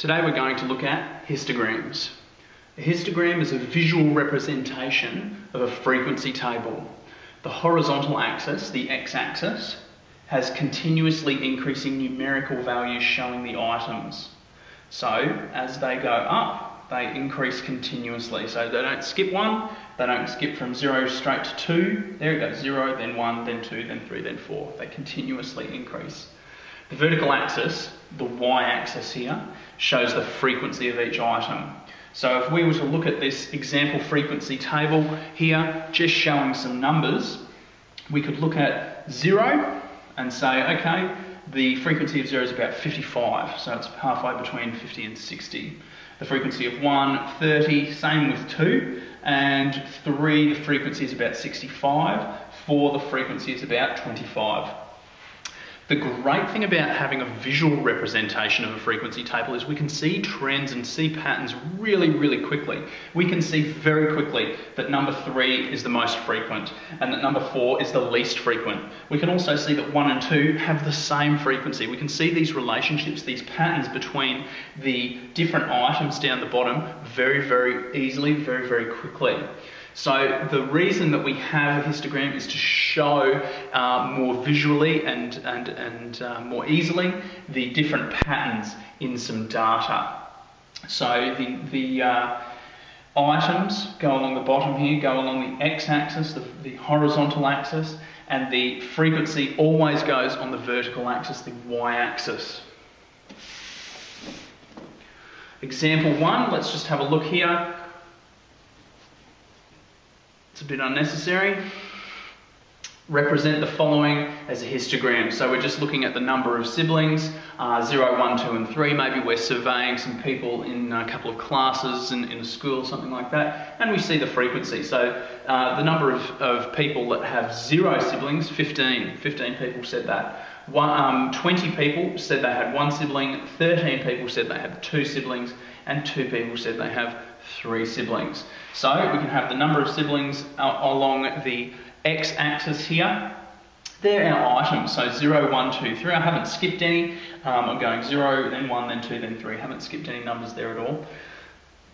Today we're going to look at histograms. A histogram is a visual representation of a frequency table. The horizontal axis, the x-axis, has continuously increasing numerical values showing the items. So as they go up, they increase continuously. So they don't skip one, they don't skip from 0 straight to 2. There it goes, 0, then 1, then 2, then 3, then 4. They continuously increase. The vertical axis, the y-axis here, shows the frequency of each item. So if we were to look at this example frequency table here, just showing some numbers, we could look at 0 and say, okay, the frequency of 0 is about 55, so it's halfway between 50 and 60. The frequency of 1, 30, same with 2, and 3, the frequency is about 65, 4, the frequency is about 25. The great thing about having a visual representation of a frequency table is we can see trends and see patterns really, really quickly. We can see very quickly that number 3 is the most frequent and that number 4 is the least frequent. We can also see that 1 and 2 have the same frequency. We can see these relationships, these patterns between the different items down the bottom very, very easily, very, very quickly. So the reason that we have a histogram is to show more visually and more easily the different patterns in some data. So the items go along the bottom here, go along the x-axis, the horizontal axis, and the frequency always goes on the vertical axis, the y-axis. Example 1, let's just have a look here. It's a bit unnecessary. Represent the following as a histogram. So we're just looking at the number of siblings, 0, 1, 2 and 3. Maybe we're surveying some people in a couple of classes in a school or something like that, and we see the frequency. So the number of people that have 0 siblings, 15. 15 people said that. 20 people said they had 1 sibling, 13 people said they had 2 siblings, and 2 people said they have 3 siblings. So we can have the number of siblings along the x-axis here. They're our items, so 0, 1, 2, 3. I haven't skipped any. I'm going 0, then 1, then 2, then 3. I haven't skipped any numbers there at all.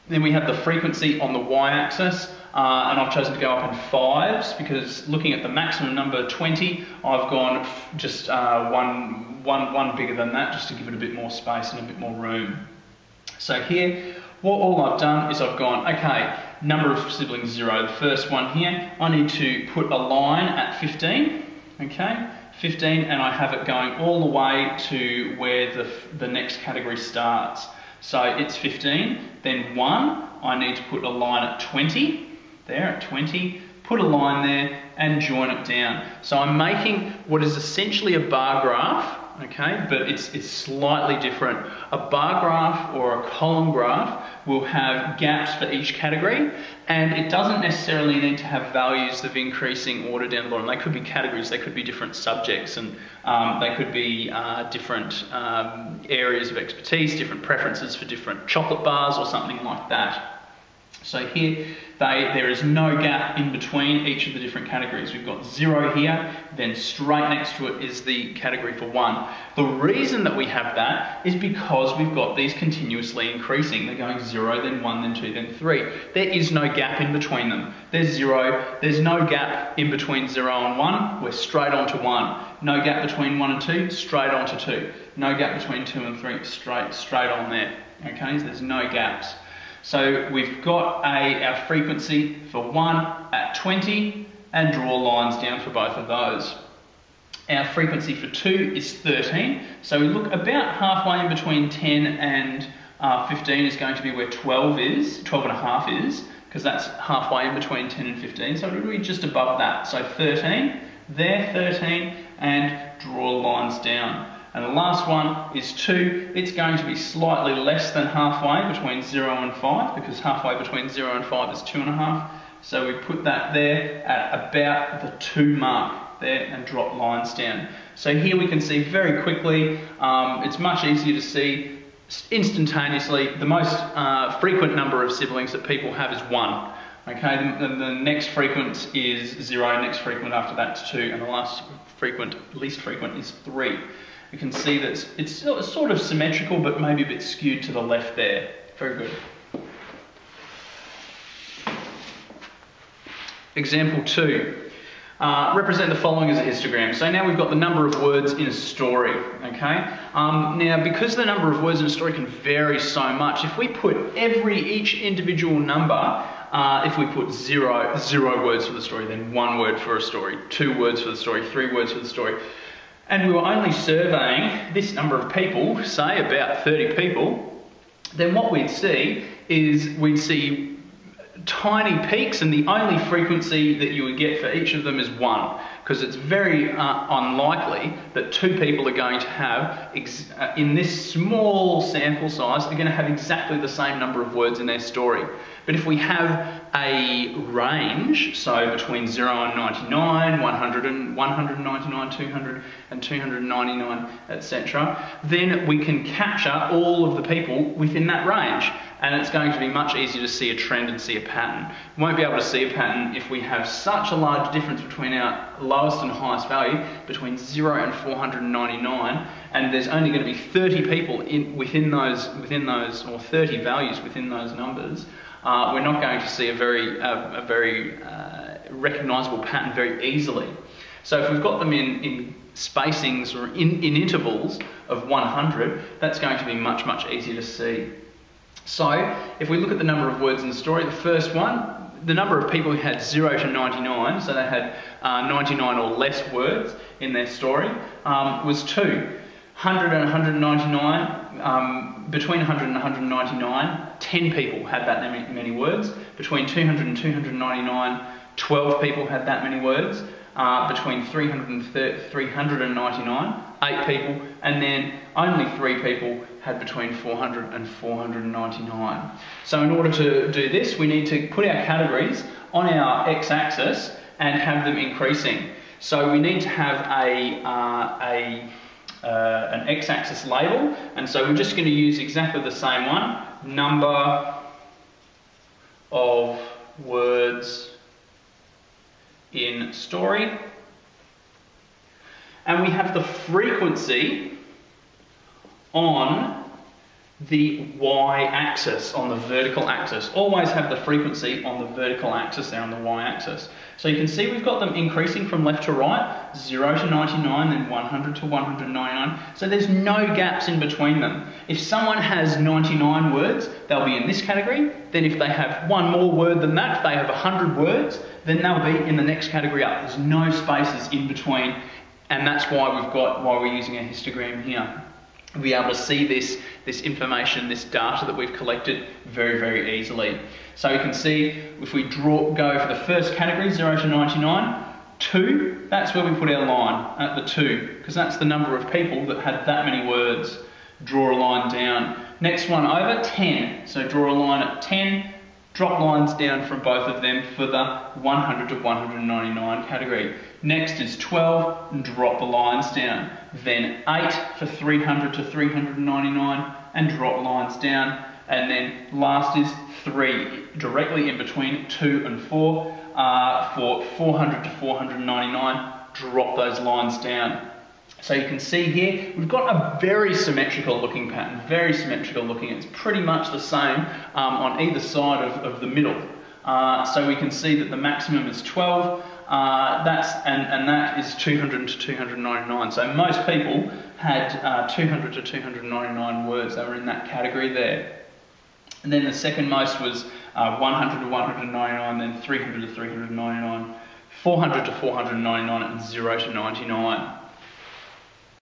Then we have the frequency on the y-axis, and I've chosen to go up in 5s because looking at the maximum number 20, I've gone just one bigger than that just to give it a bit more space and a bit more room. So here, all I've done is I've gone, okay, number of siblings 0, the first one here, I need to put a line at 15, okay, 15, and I have it going all the way to where the next category starts. So it's 15, then 1, I need to put a line at 20, there at 20, put a line there and join it down. So I'm making what is essentially a bar graph, okay, but it's slightly different. A bar graph or a column graph will have gaps for each category, and it doesn't necessarily need to have values of increasing order down the bottom. They could be categories, they could be different subjects, and they could be different areas of expertise, different preferences for different chocolate bars or something like that. So here, there is no gap in between each of the different categories. We've got 0 here, then straight next to it is the category for 1. The reason that we have that is because we've got these continuously increasing. They're going 0, then 1, then 2, then 3. There is no gap in between them. There's 0, there's no gap in between 0 and 1, we're straight on to 1. No gap between 1 and 2, straight on to 2. No gap between 2 and 3, straight on there. Okay, so there's no gaps. So we've got our frequency for 1 at 20 and draw lines down for both of those. Our frequency for 2 is 13, so we look about halfway in between 10 and 15 is going to be where 12 is, 12 and a half is, because that's halfway in between 10 and 15, so it'll be just above that. So 13, there 13, and draw lines down. And the last one is 2. It's going to be slightly less than halfway between 0 and 5, because halfway between 0 and 5 is 2.5. So we put that there at about the 2 mark there and drop lines down. So here we can see very quickly, it's much easier to see instantaneously. The most frequent number of siblings that people have is 1. Okay, the next frequent is 0, next frequent after that is 2, and the least frequent is 3. You can see that it's sort of symmetrical, but maybe a bit skewed to the left there. Very good. Example 2. Represent the following as a histogram. So now we've got the number of words in a story, okay? Now, because the number of words in a story can vary so much, if we put each individual number, if we put zero words for the story, then 1 word for a story, 2 words for the story, 3 words for the story, and we were only surveying this number of people, say about 30 people, then what we'd see is we'd see tiny peaks, and the only frequency that you would get for each of them is 1, because it's very unlikely that 2 people are going to have, in this small sample size, they're going to have exactly the same number of words in their story. But if we have a range, so between 0 and 99, 100 and 199, 200 and 299, etc., then we can capture all of the people within that range. And it's going to be much easier to see a trend and see a pattern. We won't be able to see a pattern if we have such a large difference between our lowest and highest value, between 0 and 499, and there's only going to be 30 people within those, or 30 values within those numbers. We're not going to see a very recognisable pattern very easily. So if we've got them in spacings or in intervals of 100, that's going to be much, much easier to see. So if we look at the number of words in the story, the first one, the number of people who had 0 to 99, so they had 99 or less words in their story, was 2. 100 and 199, between 100 and 199, 10 people had that many words. Between 200 and 299, 12 people had that many words. Between 300 and 399, 8 people, and then only 3 people had between 400 and 499. So in order to do this, we need to put our categories on our x-axis and have them increasing. So we need to have an x-axis label, and so we're just going to use exactly the same one, number of words in story, and we have the frequency on the y-axis, on the vertical axis. Always have the frequency on the vertical axis there on the y-axis. So you can see we've got them increasing from left to right, 0 to 99, then 100 to 199. So there's no gaps in between them. If someone has 99 words, they'll be in this category. Then if they have one more word than that, if they have 100 words, then they'll be in the next category up. There's no spaces in between, and that's why we're using a histogram here. We'll be able to see this information, this data that we've collected very, very easily. So you can see if we go for the first category, 0 to 99, 2, that's where we put our line, at the 2, because that's the number of people that had that many words. Draw a line down. Next one over, 10. So draw a line at 10, drop lines down from both of them for the 100 to 199 category. Next is 12, and drop the lines down. Then 8 for 300 to 399, and drop lines down. And then last is 3, directly in between 2 and 4, for 400 to 499, drop those lines down. So you can see here, we've got a very symmetrical looking pattern, very symmetrical looking. It's pretty much the same on either side of the middle. So we can see that the maximum is 12, that is 200 to 299. So most people had 200 to 299 words. They were in that category there. And then the second most was 100 to 199, then 300 to 399, 400 to 499, and 0 to 99.